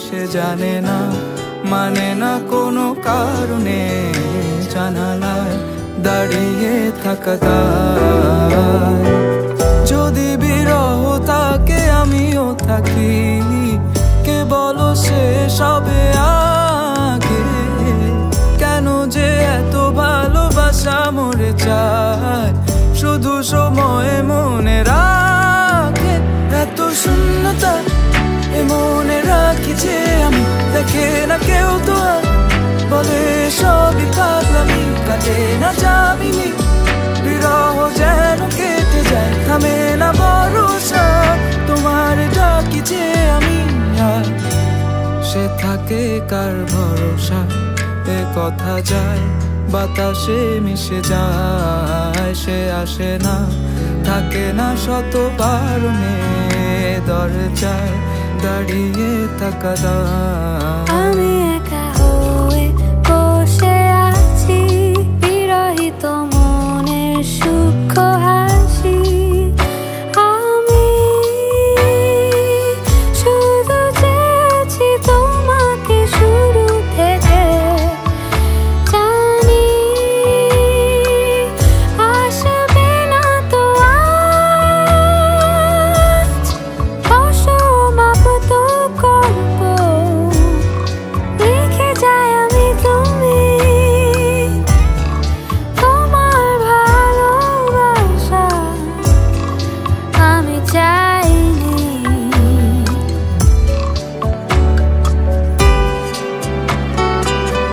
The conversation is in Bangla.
সে জানে না, মানে না কোনো কারণে জানালায় দাঁড়িয়ে থাকা দায়। যদি বিরহ থাকে আমিও থাকি, কে বলো সে সবে আগে। কেন যে এত ভালোবাসা মরে যায়, শুধু সময় মনে রাখে। এত শূন্যতা এ মনে রাখি যে আমি, দেখে না কেউ তো আর, বলে সবই পাগলামি, কাটে না যাবিনি। বিরহ যেন কেটে যায়, থামে না ভরসা, তোমার ডাকি যে আমি। আর সে থাকে কার ভরসা, এ কথা যায় বাতাসে মিশে যায়। সে আসে না, থাকে না শত কারণে, দরজায় দাঁড়িয়ে থাকা দায়।